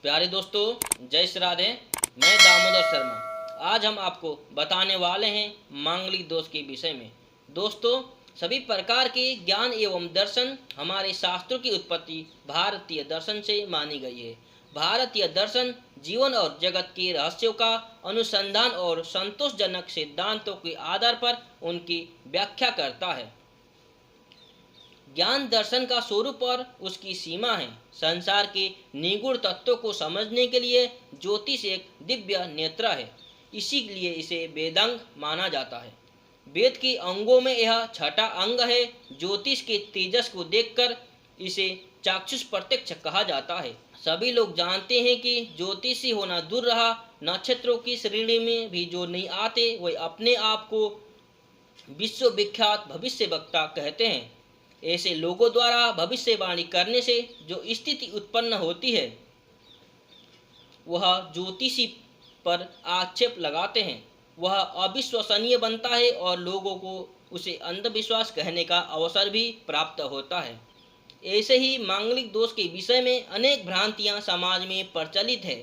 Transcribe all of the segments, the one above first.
प्यारे दोस्तों, जय श्री राधे। मैं दामोदर शर्मा। आज हम आपको बताने वाले हैं मांगलिक दोष के विषय में। दोस्तों, सभी प्रकार के ज्ञान एवं दर्शन हमारे शास्त्रों की उत्पत्ति भारतीय दर्शन से मानी गई है। भारतीय दर्शन जीवन और जगत के रहस्यों का अनुसंधान और संतोषजनक सिद्धांतों के आधार पर उनकी व्याख्या करता है। ज्ञान दर्शन का स्वरूप और उसकी सीमा है। संसार के निगूढ़ तत्वों को समझने के लिए ज्योतिष एक दिव्य नेत्र है, इसीलिए इसे वेदांग माना जाता है। वेद के अंगों में यह छठा अंग है। ज्योतिष के तेजस को देखकर इसे चाक्षुष प्रत्यक्ष कहा जाता है। सभी लोग जानते हैं कि ज्योतिषी होना दूर रहा, नक्षत्रों की श्रेणी में भी जो नहीं आते वे अपने आप को विश्वविख्यात भविष्यवक्ता कहते हैं। ऐसे लोगों द्वारा भविष्यवाणी करने से जो स्थिति उत्पन्न होती है वह ज्योतिषी पर आक्षेप लगाते हैं, वह अविश्वसनीय बनता है और लोगों को उसे अंधविश्वास कहने का अवसर भी प्राप्त होता है। ऐसे ही मांगलिक दोष के विषय में अनेक भ्रांतियां समाज में प्रचलित है।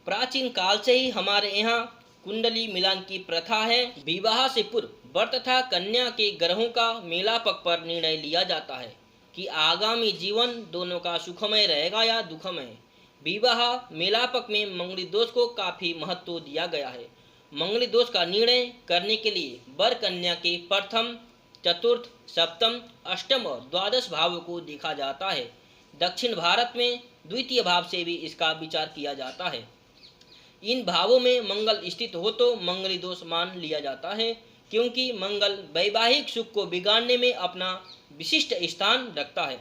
प्राचीन काल से ही हमारे यहाँ कुंडली मिलान की प्रथा है। विवाह से पूर्व वर तथा कन्या के ग्रहों का मेलापक पर निर्णय लिया जाता है कि आगामी जीवन दोनों का सुखमय रहेगा या दुखमय। विवाह मेलापक में मंगली दोष को काफी महत्व दिया गया है। मंगली दोष का निर्णय करने के लिए वर कन्या के प्रथम, चतुर्थ, सप्तम, अष्टम और द्वादश भाव को देखा जाता है। दक्षिण भारत में द्वितीय भाव से भी इसका विचार किया जाता है। इन भावों में मंगल स्थित हो तो मंगली दोष मान लिया जाता है, क्योंकि मंगल वैवाहिक सुख को बिगाड़ने में अपना विशिष्ट स्थान रखता है।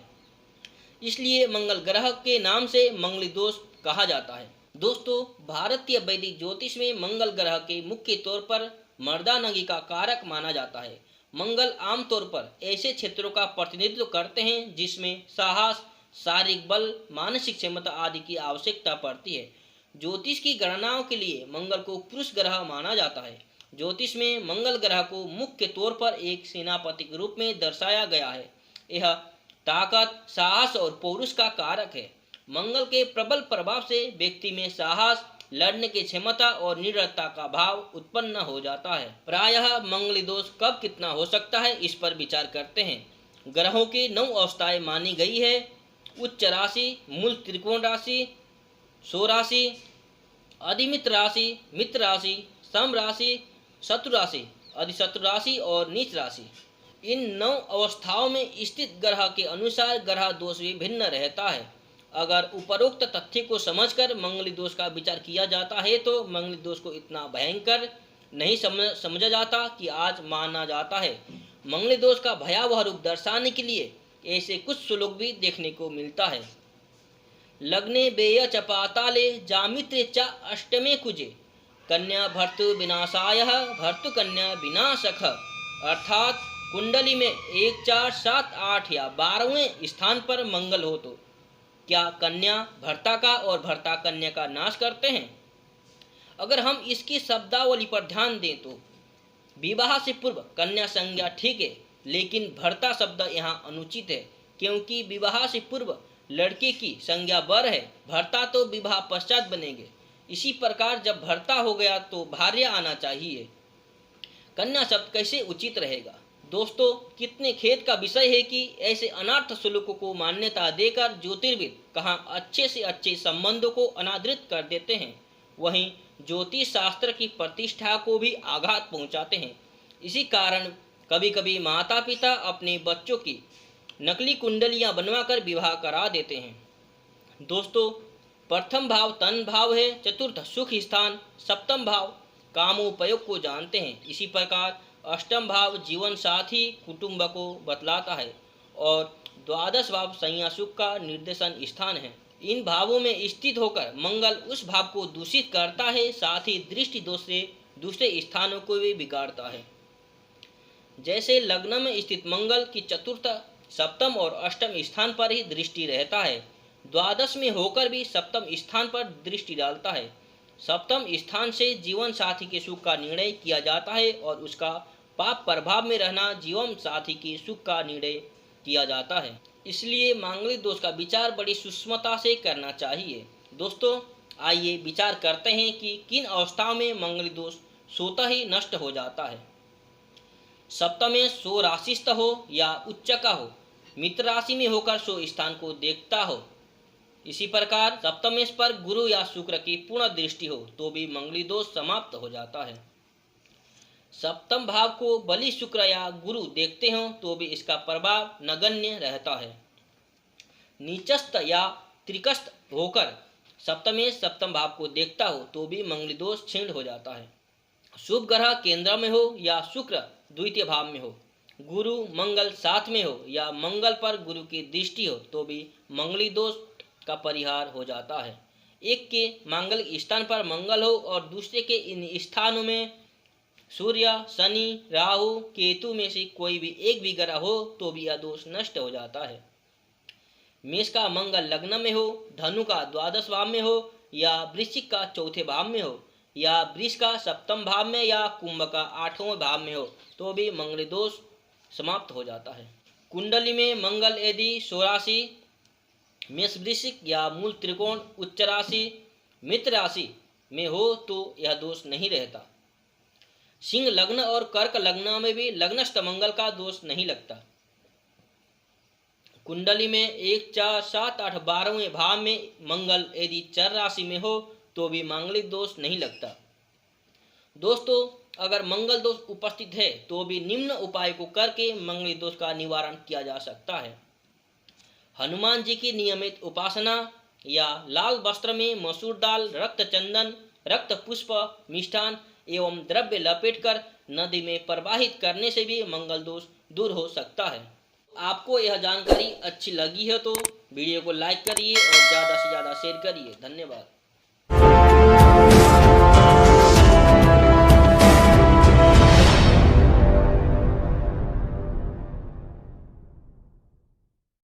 इसलिए मंगल ग्रह के नाम से मंगली दोष कहा जाता है। दोस्तों, भारतीय वैदिक ज्योतिष में मंगल ग्रह के मुख्य तौर पर मर्दानगी का कारक माना जाता है। मंगल आमतौर पर ऐसे क्षेत्रों का प्रतिनिधित्व करते हैं जिसमें साहस, शारीरिक बल, मानसिक क्षमता आदि की आवश्यकता पड़ती है। ज्योतिष की गणनाओं के लिए मंगल को पुरुष ग्रह माना जाता है। ज्योतिष में मंगल ग्रह को मुख्य तौर पर एक सेनापति के रूप में दर्शाया गया है। यह ताकत, साहस और पौरुष का कारक है। मंगल के प्रबल प्रभाव से व्यक्ति में साहस, लड़ने की क्षमता और निडरता का भाव उत्पन्न हो जाता है। प्रायः मंगली दोष कब कितना हो सकता है, इस पर विचार करते हैं। ग्रहों की 9 अवस्थाएं मानी गई है। उच्च राशि, मूल त्रिकोण राशि, सौ राशि, अधिमित्र राशि, मित्र राशि, सम राशि, शत्रु राशि, अधिशत्रु राशि और नीच राशि। इन 9 अवस्थाओं में स्थित ग्रह के अनुसार ग्रह दोष भी भिन्न रहता है। अगर उपरोक्त तथ्य को समझकर मंगली दोष का विचार किया जाता है तो मंगली दोष को इतना भयंकर नहीं समझा जाता कि आज माना जाता है। मंगली दोष का भयावह रूप दर्शाने के लिए ऐसे कुछ श्लोक भी देखने को मिलता है। लग्ने बेय च पाताले जामित्रे च अष्टमे कुजे कन्या भर्तु विनाशाय भर्तु कन्या विनाशक। अर्थात कुंडली में 1, 4, 7, 8 या 12वें स्थान पर मंगल हो तो क्या कन्या भर्ता का और भर्ता कन्या का नाश करते हैं? अगर हम इसकी शब्दावली पर ध्यान दें तो विवाह से पूर्व कन्या संज्ञा ठीक है, लेकिन भर्ता शब्द यहाँ अनुचित है, क्योंकि विवाह से पूर्व लड़के की संज्ञा वर है, भर्ता तो विवाह पश्चात बनेंगे। इसी प्रकार जब भर्ता हो गया तो भार्य आना चाहिए। कन्या शब्द कैसे उचित रहेगा? दोस्तों, कितने खेद का विषय है कि ऐसे अनर्थ श्लोकों को मान्यता देकर ज्योतिर्विद कहाँ अच्छे से अच्छे संबंधों को अनादृत कर देते हैं, वहीं ज्योतिष शास्त्र की प्रतिष्ठा को भी आघात पहुंचाते हैं। इसी कारण कभी कभी माता पिता अपने बच्चों की नकली कुंडलियां बनवाकर विवाह करा देते हैं। दोस्तों, प्रथम भाव तन भाव है, चतुर्थ सुख स्थान, सप्तम भाव कामोपयोग को जानते हैं। इसी प्रकार अष्टम भाव जीवन साथी कुटुंब को बतलाता है और द्वादश भाव संज्ञा सुख का निर्देशन स्थान है। इन भावों में स्थित होकर मंगल उस भाव को दूषित करता है, साथ ही दृष्टि दोष से दूसरे स्थानों को भी बिगाड़ता है। जैसे लग्न में स्थित मंगल की चतुर्थ, सप्तम और अष्टम स्थान पर ही दृष्टि रहता है, द्वादश में होकर भी सप्तम स्थान पर दृष्टि डालता है। सप्तम स्थान से जीवन साथी के सुख का निर्णय किया जाता है और उसका पाप प्रभाव में रहना जीवन साथी के सुख का निर्णय किया जाता है। इसलिए मांगलिक दोष का विचार बड़ी सूक्ष्मता से करना चाहिए। दोस्तों, आइए विचार करते हैं कि किन अवस्थाओं में मंगल दोष स्वतः ही नष्ट हो जाता है। सप्तमेश सो राशिस्थ हो या उच्च का हो, मित्र राशि में होकर सो स्थान को देखता हो। इसी प्रकार सप्तमेश पर गुरु या शुक्र की पूर्ण दृष्टि हो तो भी मंगली दोष समाप्त हो जाता है। सप्तम भाव को बलि शुक्र या गुरु देखते हो तो भी इसका प्रभाव नगण्य रहता है। नीचस्थ या त्रिकस्थ होकर सप्तमेश सप्तम भाव को देखता हो तो भी मंगली दोष क्षीण हो जाता है। शुभ ग्रह केंद्र में हो या शुक्र द्वितीय भाव में हो, गुरु मंगल साथ में हो या मंगल पर गुरु की दृष्टि हो तो भी मंगली दोष का परिहार हो जाता है। एक के मांगल स्थान पर मंगल हो और दूसरे के इन स्थानों में सूर्य, शनि, राहु, केतु में से कोई भी एक भी ग्रह हो तो भी यह दोष नष्ट हो जाता है। मेष का मंगल लग्न में हो, धनु का द्वादश भाव में हो या वृश्चिक का चौथे भाव में हो या वृष का सप्तम भाव में या कुंभ का आठवें भाव में हो तो भी मंगल दोष समाप्त हो जाता है। कुंडली में मंगल यदि स्वराशि, मेष वृश्चिक या मूल त्रिकोण, उच्च राशि, मित्र राशि में हो तो यह दोष नहीं रहता। सिंह लग्न और कर्क लग्न में भी लग्नस्थ मंगल का दोष नहीं लगता। कुंडली में 1, 4, 7, 8, 12वें भाव में मंगल यदि चर राशि में हो तो भी मांगलिक दोष नहीं लगता। दोस्तों, अगर मंगल दोष उपस्थित है तो भी निम्न उपाय को करके मंगलिक दोष का निवारण किया जा सकता है। हनुमान जी की नियमित उपासना या लाल वस्त्र में मसूर दाल, रक्त चंदन, रक्त पुष्प, मिष्ठान एवं द्रव्य लपेटकर नदी में प्रवाहित करने से भी मंगल दोष दूर हो सकता है। आपको यह जानकारी अच्छी लगी है तो वीडियो को लाइक करिए और ज़्यादा से ज़्यादा शेयर करिए। धन्यवाद।